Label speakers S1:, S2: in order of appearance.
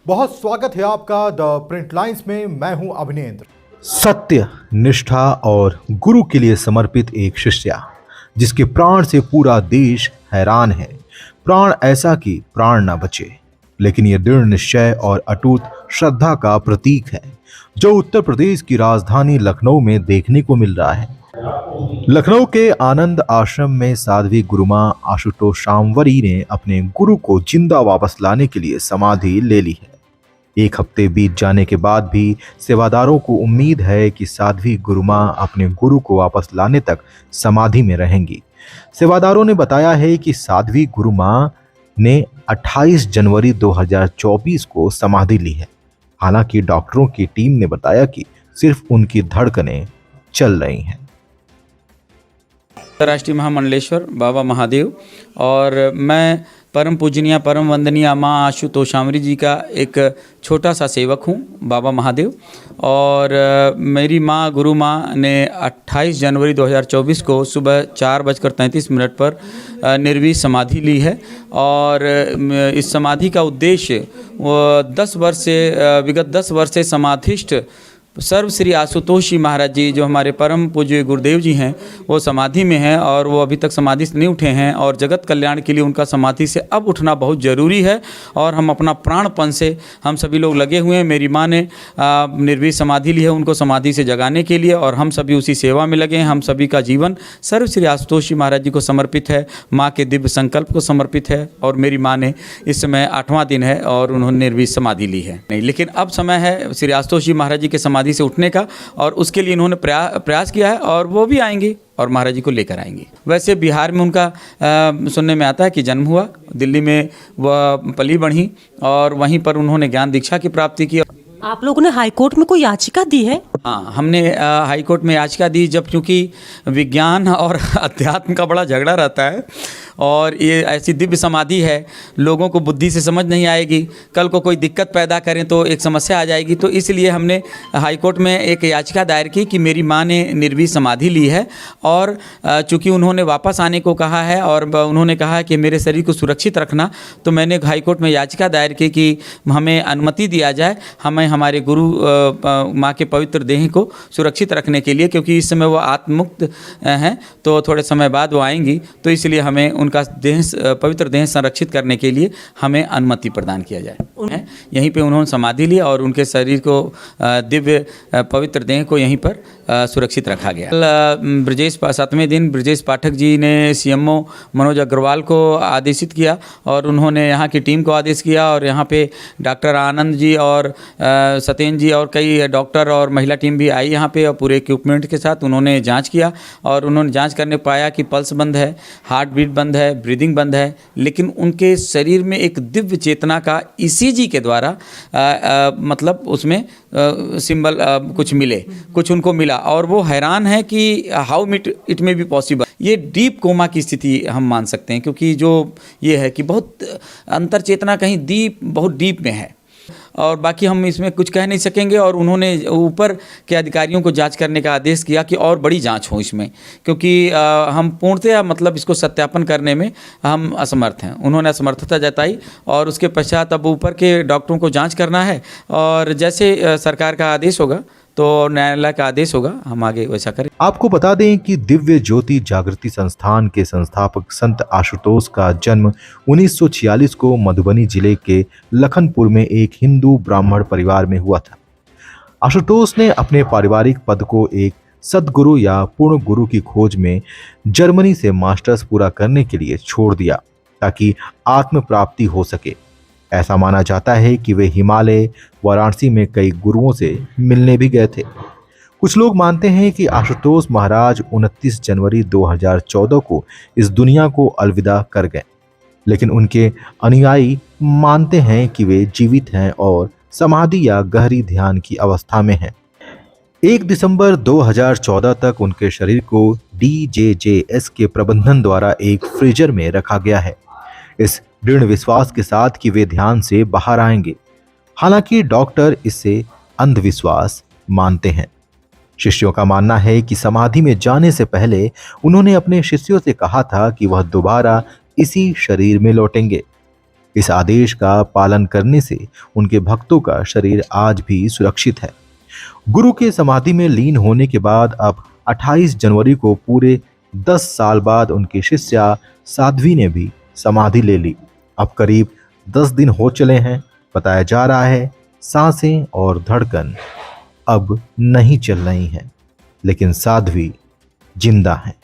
S1: बहुत स्वागत है आपका द प्रिंट लाइंस में। मैं हूं अभिनेंद्र।
S2: सत्य, निष्ठा और गुरु के लिए समर्पित एक शिष्या जिसके प्राण से पूरा देश हैरान है। प्राण ऐसा कि प्राण न बचे, लेकिन यह दृढ़ निश्चय और अटूट श्रद्धा का प्रतीक है जो उत्तर प्रदेश की राजधानी लखनऊ में देखने को मिल रहा है। लखनऊ के आनंद आश्रम में साध्वी गुरुमा आशुतोष शामवरी ने अपने गुरु को जिंदा वापस लाने के लिए समाधि ले ली है। एक हफ्ते बीत जाने के बाद भी सेवादारों को उम्मीद है कि साध्वी गुरुमा अपने गुरु को वापस लाने तक समाधि में रहेंगी। सेवादारों ने बताया है कि साध्वी गुरुमा ने 28 जनवरी 2024 को समाधि ली है। हालांकि डॉक्टरों की टीम ने बताया कि सिर्फ उनकी धड़कनें चल रही हैं।
S3: राष्ट्रीय महामंडलेश्वर बाबा महादेव और मैं परम पूजनीय परम वंदनीय माँ आशुतोष शामवरी जी का एक छोटा सा सेवक हूँ, बाबा महादेव। और मेरी माँ गुरु माँ ने 28 जनवरी 2024 को सुबह 4:33 पर निर्वीर समाधि ली है। और इस समाधि का उद्देश्य विगत 10 वर्ष से समाधिष्ठ सर्व श्री आशुतोष जी महाराज जी, जो हमारे परम पूज्य गुरुदेव जी हैं, वो समाधि में हैं और वो अभी तक समाधि से नहीं उठे हैं। और जगत कल्याण के लिए उनका समाधि से अब उठना बहुत ज़रूरी है और हम अपना प्राणपण से हम सभी लोग लगे हुए हैं। मेरी माँ ने निर्वीर समाधि ली है उनको समाधि से जगाने के लिए और हम सभी उसी सेवा में लगे हैं। हम सभी का जीवन सर्व श्री आशुतोष जी महाराज जी को समर्पित है, माँ के दिव्य संकल्प को समर्पित है। और मेरी माँ ने इस समय 8वां दिन है और उन्होंने निर्वीर समाधि ली है। नहीं, लेकिन अब समय है श्री आशुतोष जी महाराज जी के समाधि से उठने का और उसके लिए इन्होंने प्रयास किया है और वो भी आएंगे और महाराज जी को लेकर आएंगे। वैसे बिहार में उनका सुनने में आता है कि जन्म हुआ, दिल्ली में वह पली बढ़ी और वहीं पर उन्होंने ज्ञान दीक्षा की प्राप्ति की।
S4: आप लोगों ने हाईकोर्ट में कोई याचिका दी है?
S3: हाँ, हमने हाईकोर्ट में याचिका दी, जब क्योंकि विज्ञान और अध्यात्म का बड़ा झगड़ा रहता है और ये ऐसी दिव्य समाधि है, लोगों को बुद्धि से समझ नहीं आएगी, कल को कोई दिक्कत पैदा करें तो एक समस्या आ जाएगी। तो इसलिए हमने हाईकोर्ट में एक याचिका दायर की कि मेरी माँ ने निर्वीर समाधि ली है और चूँकि उन्होंने वापस आने को कहा है और उन्होंने कहा है कि मेरे शरीर को सुरक्षित रखना, तो मैंने हाईकोर्ट में याचिका दायर की कि हमें अनुमति दिया जाए, हमें हमारे गुरु माँ के पवित्र देह को सुरक्षित रखने के लिए, क्योंकि इस समय वो आत्ममुक्त हैं तो थोड़े समय बाद वो आएंगी। तो इसलिए हमें उनका देह, पवित्र देह संरक्षित करने के लिए हमें अनुमति प्रदान किया जाए। यहीं पे उन्होंने समाधि ली और उनके शरीर को दिव्य पवित्र देह को यहीं पर सुरक्षित रखा गया। ब्रजेश 7वें दिन ब्रजेश पाठक जी ने सीएमओ मनोज अग्रवाल को आदेशित किया और उन्होंने यहाँ की टीम को आदेश किया और यहाँ पे डॉक्टर आनंद जी और सत्येंद्र जी और कई डॉक्टर और महिला टीम भी आई यहाँ पे और पूरे इक्विपमेंट के साथ उन्होंने जांच किया और उन्होंने जांच करने पाया कि पल्स बंद है, हार्ट बीट बंद है, ब्रीदिंग बंद है, लेकिन उनके शरीर में एक दिव्य चेतना का ईसीजी के द्वारा मतलब उसमें सिंबल कुछ उनको मिला और वो हैरान है कि हाउ इट में बी पॉसिबल। ये डीप कोमा की स्थिति हम मान सकते हैं, क्योंकि जो ये है कि बहुत अंतर चेतना कहीं बहुत डीप में है और बाकी हम इसमें कुछ कह नहीं सकेंगे। और उन्होंने ऊपर के अधिकारियों को जांच करने का आदेश किया कि और बड़ी जांच हो इसमें, क्योंकि हम पूर्णतः मतलब इसको सत्यापन करने में हम असमर्थ हैं। उन्होंने असमर्थता जताई और उसके पश्चात अब ऊपर के डॉक्टरों को जांच करना है और जैसे सरकार का आदेश होगा तो न्यायालय का आदेश होगा, हम आगे वैसा करें।
S2: आपको बता दें कि दिव्य ज्योति जागृति संस्थान के संस्थापक संत आशुतोष का जन्म 1946 को मधुबनी जिले के लखनपुर में एक हिंदू ब्राह्मण परिवार में हुआ था। आशुतोष ने अपने पारिवारिक पद को एक सद्गुरु या पूर्ण गुरु की खोज में जर्मनी से मास्टर्स पूरा करने के लिए छोड़ दिया ताकि आत्म प्राप्ति हो सके। ऐसा माना जाता है कि वे हिमालय, वाराणसी में कई गुरुओं से मिलने भी गए थे। कुछ लोग मानते हैं कि आशुतोष महाराज 29 जनवरी 2014 को इस दुनिया को अलविदा कर गए, लेकिन उनके अनुयायी मानते हैं कि वे जीवित हैं और समाधि या गहरी ध्यान की अवस्था में हैं। 1 दिसंबर 2014 तक उनके शरीर को DJJS के प्रबंधन द्वारा एक फ्रीजर में रखा गया है, इस दृढ़ विश्वास के साथ कि वे ध्यान से बाहर आएंगे। हालांकि डॉक्टर इसे अंधविश्वास मानते हैं। शिष्यों का मानना है कि समाधि में जाने से पहले उन्होंने अपने शिष्यों से कहा था कि वह दोबारा इसी शरीर में लौटेंगे। इस आदेश का पालन करने से उनके भक्तों का शरीर आज भी सुरक्षित है। गुरु के समाधि में लीन होने के बाद अब 28 जनवरी को पूरे 10 साल बाद उनकी शिष्या साध्वी ने भी समाधि ले ली। अब करीब 10 दिन हो चले हैं। बताया जा रहा है सांसें और धड़कन अब नहीं चल रही हैं, लेकिन साध्वी जिंदा हैं।